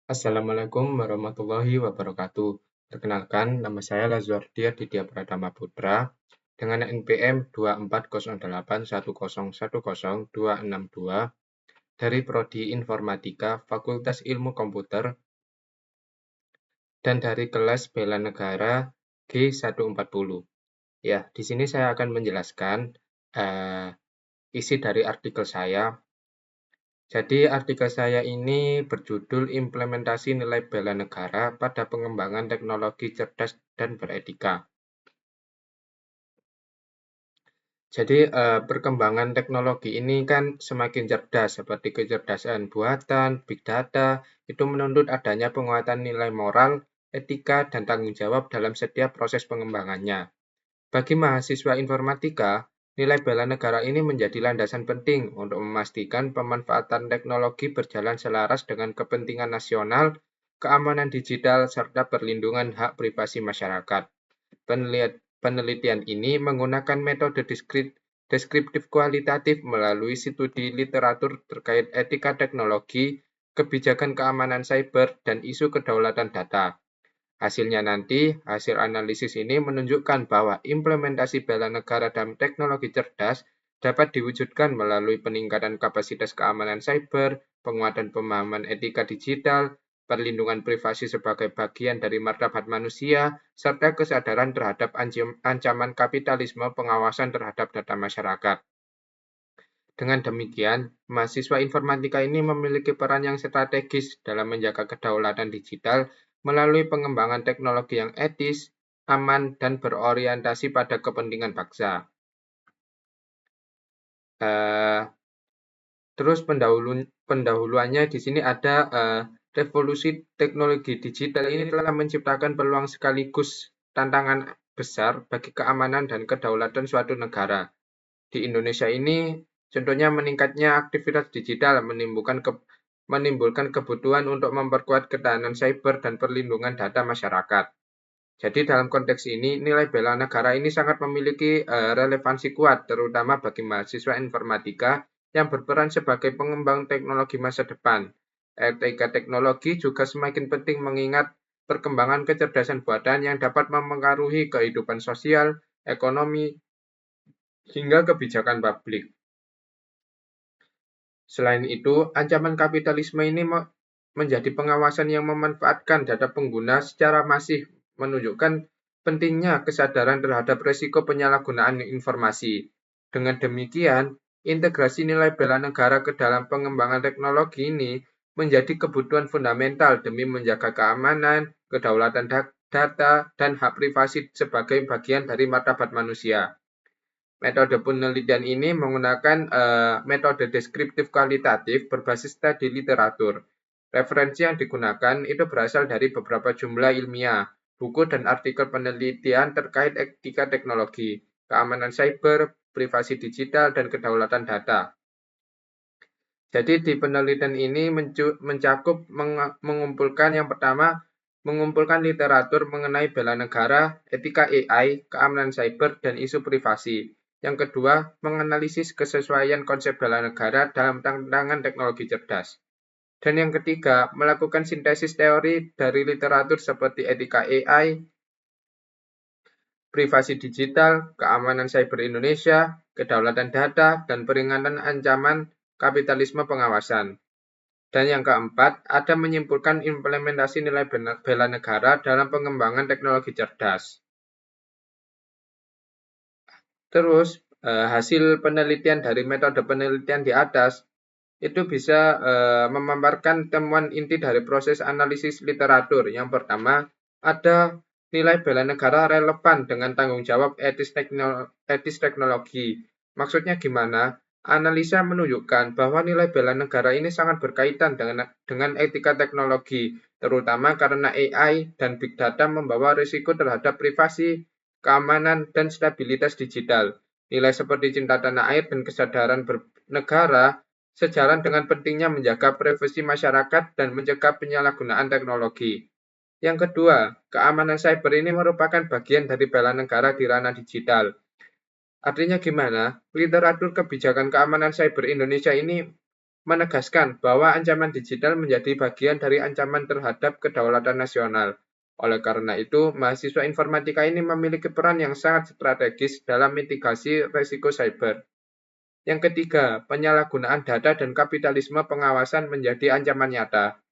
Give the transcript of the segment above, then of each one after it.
Assalamualaikum warahmatullahi wabarakatuh. Perkenalkan, nama saya Lazuardi Aditya Pratama Putra dengan NPM 24081010262 dari Prodi Informatika Fakultas Ilmu Komputer dan dari kelas Bela Negara G140. Ya, di sini saya akan menjelaskan isi dari artikel saya. Jadi artikel saya ini berjudul Implementasi Nilai Bela Negara pada Pengembangan Teknologi Cerdas dan Beretika. Jadi perkembangan teknologi ini kan semakin cerdas seperti kecerdasan buatan, big data, itu menuntut adanya penguatan nilai moral, etika, dan tanggung jawab dalam setiap proses pengembangannya. Bagi mahasiswa informatika, nilai bela negara ini menjadi landasan penting untuk memastikan pemanfaatan teknologi berjalan selaras dengan kepentingan nasional, keamanan digital, serta perlindungan hak privasi masyarakat. Penelitian ini menggunakan metode deskriptif kualitatif melalui studi literatur terkait etika teknologi, kebijakan keamanan cyber, dan isu kedaulatan data. Hasilnya nanti, hasil analisis ini menunjukkan bahwa implementasi bela negara dalam teknologi cerdas dapat diwujudkan melalui peningkatan kapasitas keamanan cyber, penguatan pemahaman etika digital, perlindungan privasi sebagai bagian dari martabat manusia, serta kesadaran terhadap ancaman kapitalisme pengawasan terhadap data masyarakat. Dengan demikian, mahasiswa informatika ini memiliki peran yang strategis dalam menjaga kedaulatan digital melalui pengembangan teknologi yang etis, aman, dan berorientasi pada kepentingan bangsa. Terus pendahuluannya di sini ada revolusi teknologi digital ini telah menciptakan peluang sekaligus tantangan besar bagi keamanan dan kedaulatan suatu negara. Di Indonesia ini, contohnya meningkatnya aktivitas digital menimbulkan kebutuhan untuk memperkuat ketahanan cyber dan perlindungan data masyarakat. Jadi dalam konteks ini, nilai bela negara ini sangat memiliki relevansi kuat, terutama bagi mahasiswa informatika yang berperan sebagai pengembang teknologi masa depan. Etika teknologi juga semakin penting mengingat perkembangan kecerdasan buatan yang dapat memengaruhi kehidupan sosial, ekonomi, hingga kebijakan publik. Selain itu, ancaman kapitalisme ini menjadi pengawasan yang memanfaatkan data pengguna secara masif, menunjukkan pentingnya kesadaran terhadap risiko penyalahgunaan informasi. Dengan demikian, integrasi nilai bela negara ke dalam pengembangan teknologi ini menjadi kebutuhan fundamental demi menjaga keamanan, kedaulatan data, dan hak privasi sebagai bagian dari martabat manusia. Metode penelitian ini menggunakan metode deskriptif kualitatif berbasis studi literatur. Referensi yang digunakan itu berasal dari beberapa jumlah ilmiah, buku dan artikel penelitian terkait etika teknologi, keamanan cyber, privasi digital, dan kedaulatan data. Jadi di penelitian ini mencakup mengumpulkan yang pertama, mengumpulkan literatur mengenai bela negara, etika AI, keamanan cyber, dan isu privasi. Yang kedua, menganalisis kesesuaian konsep bela negara dalam tantangan teknologi cerdas. Dan yang ketiga, melakukan sintesis teori dari literatur seperti etika AI, privasi digital, keamanan cyber Indonesia, kedaulatan data, dan peringatan ancaman kapitalisme pengawasan. Dan yang keempat, ada menyimpulkan implementasi nilai bela negara dalam pengembangan teknologi cerdas. Terus, hasil penelitian dari metode penelitian di atas itu bisa memaparkan temuan inti dari proses analisis literatur. Yang pertama, ada nilai bela negara relevan dengan tanggung jawab etis teknologi. Maksudnya gimana? Analisa menunjukkan bahwa nilai bela negara ini sangat berkaitan dengan etika teknologi, terutama karena AI dan big data membawa risiko terhadap privasi, keamanan, dan stabilitas digital. Nilai seperti cinta tanah air dan kesadaran bernegara sejalan dengan pentingnya menjaga privasi masyarakat dan mencegah penyalahgunaan teknologi. Yang kedua, keamanan cyber ini merupakan bagian dari bela negara di ranah digital. Artinya gimana? Literatur kebijakan keamanan cyber Indonesia ini menegaskan bahwa ancaman digital menjadi bagian dari ancaman terhadap kedaulatan nasional. Oleh karena itu, mahasiswa informatika ini memiliki peran yang sangat strategis dalam mitigasi risiko cyber. Yang ketiga, penyalahgunaan data dan kapitalisme pengawasan menjadi ancaman nyata.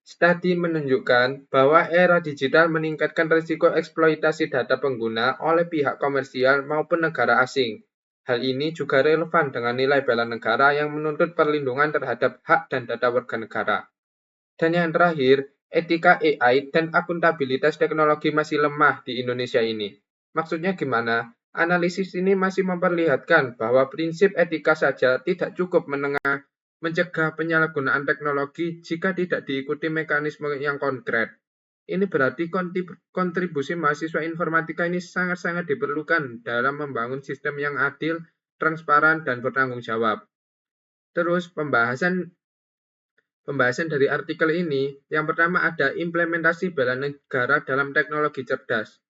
Studi menunjukkan bahwa era digital meningkatkan risiko eksploitasi data pengguna oleh pihak komersial maupun negara asing. Hal ini juga relevan dengan nilai bela negara yang menuntut perlindungan terhadap hak dan data warga negara. Dan yang terakhir, etika AI dan akuntabilitas teknologi masih lemah di Indonesia ini. Maksudnya gimana? Analisis ini masih memperlihatkan bahwa prinsip etika saja tidak cukup mencegah penyalahgunaan teknologi jika tidak diikuti mekanisme yang konkret. Ini berarti kontribusi mahasiswa informatika ini sangat-sangat diperlukan dalam membangun sistem yang adil, transparan, dan bertanggung jawab. Terus pembahasan dari artikel ini, yang pertama ada implementasi bela negara dalam teknologi cerdas.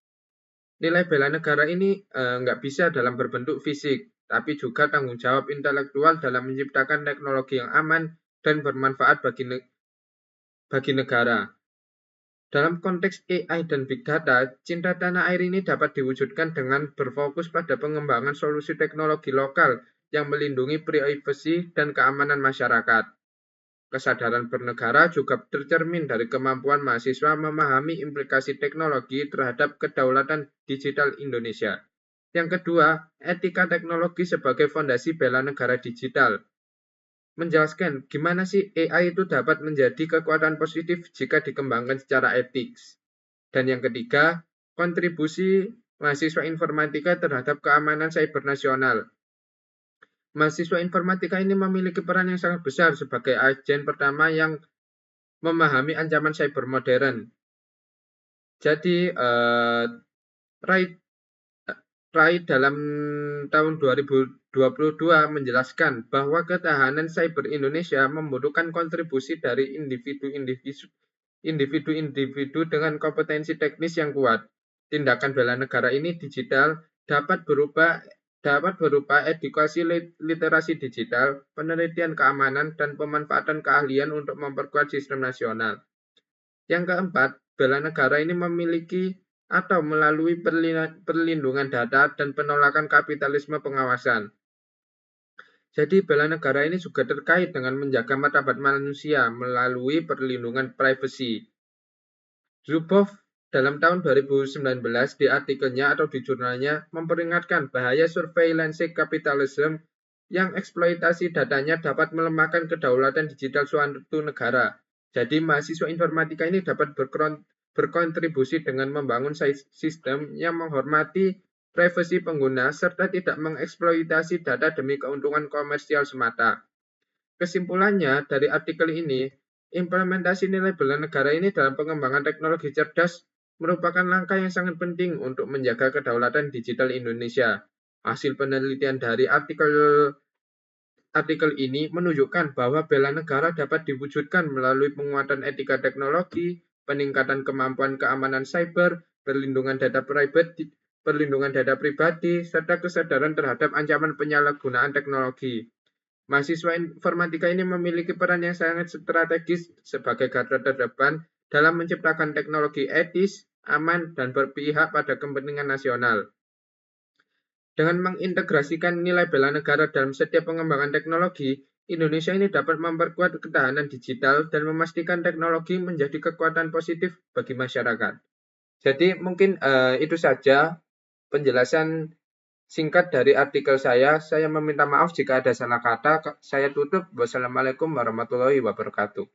Nilai bela negara ini nggak bisa dalam berbentuk fisik, tapi juga tanggung jawab intelektual dalam menciptakan teknologi yang aman dan bermanfaat bagi negara. Dalam konteks AI dan Big Data, cinta tanah air ini dapat diwujudkan dengan berfokus pada pengembangan solusi teknologi lokal yang melindungi privasi dan keamanan masyarakat. Kesadaran bernegara juga tercermin dari kemampuan mahasiswa memahami implikasi teknologi terhadap kedaulatan digital Indonesia. Yang kedua, etika teknologi sebagai fondasi bela negara digital. Menjelaskan gimana sih AI itu dapat menjadi kekuatan positif jika dikembangkan secara etik. Dan yang ketiga, kontribusi mahasiswa informatika terhadap keamanan cyber nasional. Mahasiswa informatika ini memiliki peran yang sangat besar sebagai agen pertama yang memahami ancaman cyber modern. Jadi, Rai dalam tahun 2022 menjelaskan bahwa ketahanan cyber Indonesia membutuhkan kontribusi dari individu-individu dengan kompetensi teknis yang kuat. Tindakan bela negara ini digital dapat berupa edukasi literasi digital, penelitian keamanan, dan pemanfaatan keahlian untuk memperkuat sistem nasional. Yang keempat, bela negara ini memiliki atau melalui perlindungan data dan penolakan kapitalisme pengawasan. Jadi bela negara ini juga terkait dengan menjaga martabat manusia melalui perlindungan privasi. Zuboff dalam tahun 2019 di artikelnya atau di jurnalnya memperingatkan bahaya surveillance capitalism yang eksploitasi datanya dapat melemahkan kedaulatan digital suatu negara. Jadi mahasiswa informatika ini dapat berkontribusi dengan membangun sistem yang menghormati privasi pengguna serta tidak mengeksploitasi data demi keuntungan komersial semata. Kesimpulannya dari artikel ini, implementasi nilai bela negara ini dalam pengembangan teknologi cerdas merupakan langkah yang sangat penting untuk menjaga kedaulatan digital Indonesia. Hasil penelitian dari artikel ini menunjukkan bahwa bela negara dapat diwujudkan melalui penguatan etika teknologi, peningkatan kemampuan keamanan cyber, perlindungan data pribadi, serta kesadaran terhadap ancaman penyalahgunaan teknologi. Mahasiswa informatika ini memiliki peran yang sangat strategis sebagai garda terdepan dalam menciptakan teknologi etis, aman, dan berpihak pada kepentingan nasional. Dengan mengintegrasikan nilai bela negara dalam setiap pengembangan teknologi, Indonesia ini dapat memperkuat ketahanan digital dan memastikan teknologi menjadi kekuatan positif bagi masyarakat. Jadi mungkin itu saja penjelasan singkat dari artikel saya. Saya meminta maaf jika ada salah kata. Saya tutup. Wassalamualaikum warahmatullahi wabarakatuh.